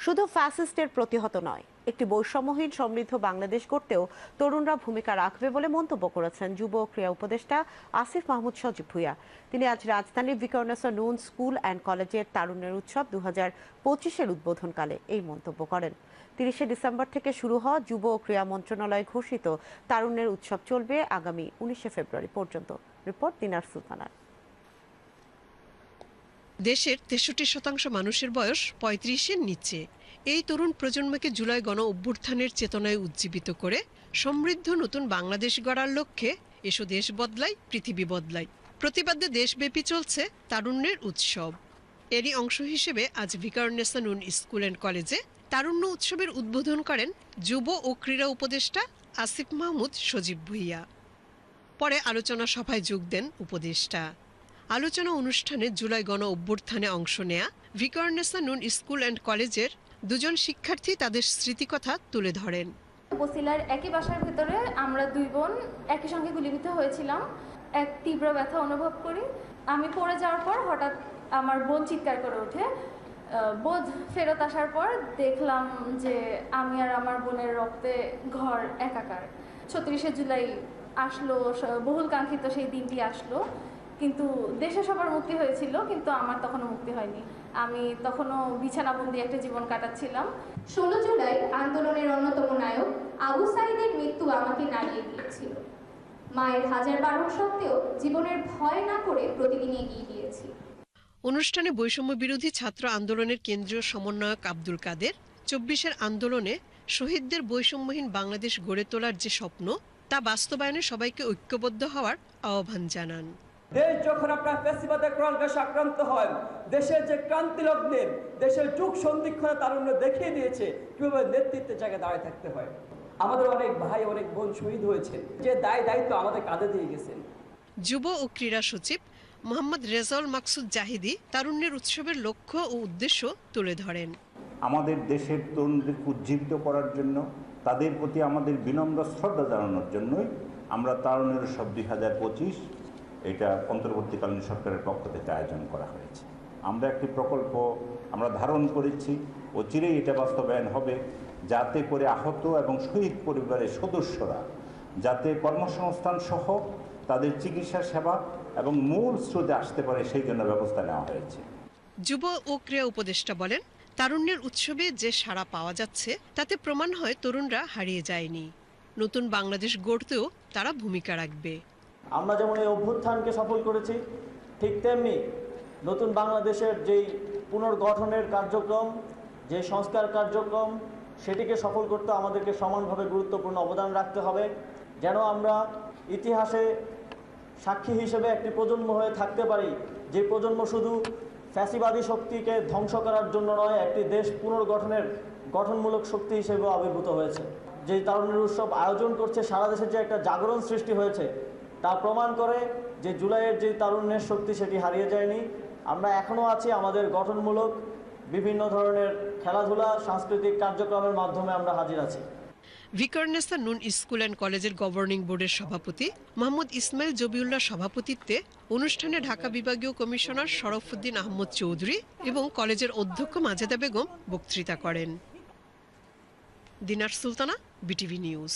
শুধু ফ্যাসিস্টের প্রতিহত নয়, একটি বৈষম্যহীন সমৃদ্ধ বাংলাদেশ গড়তেও তরুণরা ভূমিকা রাখবে বলে মন্তব্য করেছেন যুব ও ক্রীড়া উপদেষ্টা আসিফ মাহমুদ সজীব ভুঁইয়া। তিনি আজ রাজধানীর ভিকারুননিসা নূন স্কুল অ্যান্ড কলেজের তারুণ্যের উৎসব 2025-এর উদ্বোধনকালে এই মন্তব্য করেন। 30শে ডিসেম্বর থেকে শুরু হওয়া যুব ও ক্রীড়া মন্ত্রণালয় ঘোষিত তারুণ্যের উৎসব চলবে আগামী 19শে ফেব্রুয়ারি পর্যন্ত। রিপোর্ট দিনার সুলতানার। দেশের 63% মানুষের বয়স 35-এর নিচে। এই তরুণ প্রজন্মকে জুলাই গণ অভ্যুত্থানের চেতনায় উজ্জীবিত করে সমৃদ্ধ নতুন বাংলাদেশ গড়ার লক্ষ্যে এসো দেশ বদলাই পৃথিবী বদলাই প্রতিপাদ্যে দেশব্যাপী চলছে তারুণ্যের উৎসব। এরই অংশ হিসেবে আজ ভিকারুননিসা নূন স্কুল অ্যান্ড কলেজে তারুণ্য উৎসবের উদ্বোধন করেন যুব ও ক্রীড়া উপদেষ্টা আসিফ মাহমুদ সজীব ভুঁইয়া। পরে আলোচনা সভায় যোগ দেন উপদেষ্টা। আলোচনা অনুষ্ঠানে জুলাই গণ অভ্যুত্থানে অংশ নেয়া ভিকারুননিসা নূন স্কুল অ্যান্ড কলেজের দুজন শিক্ষার্থী তাদের স্মৃতিকথা তুলে ধরেন। বসিলার একই বাসার ভেতরে আমরা দুই বোন একই সঙ্গে গুলিবিদ্ধ হয়েছিলাম। এক তীব্র ব্যথা অনুভব করি। আমি পড়ে যাওয়ার পর হঠাৎ আমার বোন চিৎকার করে ওঠে। বোধ ফেরত আসার পর দেখলাম যে আমি আর আমার বোনের রক্তে ঘর একাকার। 36শে জুলাই আসলো, বহুল কাঙ্ক্ষিত সেই দিনটি আসলো, কিন্তু দেশে সবার মুক্তি হয়েছিল, কিন্তু আমার তখনও মুক্তি হয়নি। আমি তখনও বিছানাবন্দি একটা জীবন কাটাচ্ছিলাম। 16 জুলাই আন্দোলনের অন্যতম নায়ক আবু সাঈদের মৃত্যু আমাকে নাড়িয়ে দিয়েছিল। মায়ের হাজার বারণ সত্ত্বেও জীবনের ভয় না করে প্রতিদিন এগিয়ে গিয়েছি। অনুষ্ঠানে বৈষম্য বিরোধী ছাত্র আন্দোলনের কেন্দ্রীয় সমন্বয়ক আব্দুল কাদের 24-এর আন্দোলনে শহীদদের বৈষম্যহীন বাংলাদেশ গড়ে তোলার যে স্বপ্ন তা বাস্তবায়নে সবাইকে ঐক্যবদ্ধ হওয়ার আহ্বান জানান। দেশ যখন আপনার ফ্যাসিবাদের ক্রান্তিতে আক্রান্ত হয়, দেশের যে ক্রান্তি লগ্নে দেশের যুগ সন্ধিক্ষণে তারুণ্য দেখিয়ে দিয়েছে কিভাবে নেতৃত্বের জায়গায় দাঁড়িয়ে থাকতে হয়। আমাদের অনেক ভাই অনেক বোন শহীদ হয়েছেন, যে দায়িত্ব আমাদের কাঁধে দিয়ে গেছেন। যুব ও ক্রীড়া সচিব মোহাম্মদ রেজাউল মাকসুদ জাহিদি তারুণ্যের উৎসবের লক্ষ্য ও উদ্দেশ্য তুলে ধরেন। আমাদের দেশের তরুণদের উজ্জীবিত করার জন্য, তাদের প্রতি আমাদের বিনম্র শ্রদ্ধা জানানোর জন্যই আমরা তারুণ্যের উৎসব 2025 এটা অন্তর্বর্তীকালীন সরকারের পক্ষ থেকে আয়োজন করা হয়েছে। আমরা একটি প্রকল্প আমরা ধারণ করেছি, অচিরেই এটা বাস্তবায়ন হবে, যাতে করে আহত এবং শহীদ পরিবারের সদস্যরা যাতে কর্মসংস্থান সহ তাদের চিকিৎসা সেবা এবং মূল স্রোতে আসতে পারে, সেই জন্য ব্যবস্থা নেওয়া হয়েছে। যুব ও ক্রীড়া উপদেষ্টা বলেন, তারুণ্যের উৎসবে যে সাড়া পাওয়া যাচ্ছে তাতে প্রমাণ হয় তরুণরা হারিয়ে যায়নি, নতুন বাংলাদেশ গড়তেও তারা ভূমিকা রাখবে। আমরা যেমন এই অভ্যুত্থানকে সফল করেছি, ঠিক তেমনি নতুন বাংলাদেশের যেই পুনর্গঠনের কার্যক্রম, যে সংস্কার কার্যক্রম, সেটিকে সফল করতে আমাদেরকে সমানভাবে গুরুত্বপূর্ণ অবদান রাখতে হবে, যেন আমরা ইতিহাসে সাক্ষী হিসেবে একটি প্রজন্ম হয়ে থাকতে পারি, যে প্রজন্ম শুধু ফ্যাসিবাদী শক্তিকে ধ্বংস করার জন্য নয়, একটি দেশ পুনর্গঠনের গঠনমূলক শক্তি হিসেবেও আবির্ভূত হয়েছে। যে তারুণ্যের উৎসব আয়োজন করছে, সারা দেশে যে একটা জাগরণ সৃষ্টি হয়েছে তা প্রমাণ করে যে জুলাইয়ের যে তারুণ্যের শক্তি সেটি হারিয়ে যায়নি। আমরা এখনও আছি, আমাদের গঠনমূলক বিভিন্ন ধরনের খেলাধুলা, সাংস্কৃতিক কার্যক্রমের মাধ্যমে আমরা হাজির আছি। ভিকারুননিসা নূন স্কুল অ্যান্ড কলেজের গভর্নিং বোর্ডের সভাপতি মোহাম্মদ ইসমাইল জবিউল্লাহ সভাপতিত্বে অনুষ্ঠানে ঢাকা বিভাগীয় কমিশনার শরফুদ্দিন আহমদ চৌধুরী এবং কলেজের অধ্যক্ষ মাজেদা বেগম বক্তৃতা করেন। দিনার সুলতানা, বিটিভি নিউজ।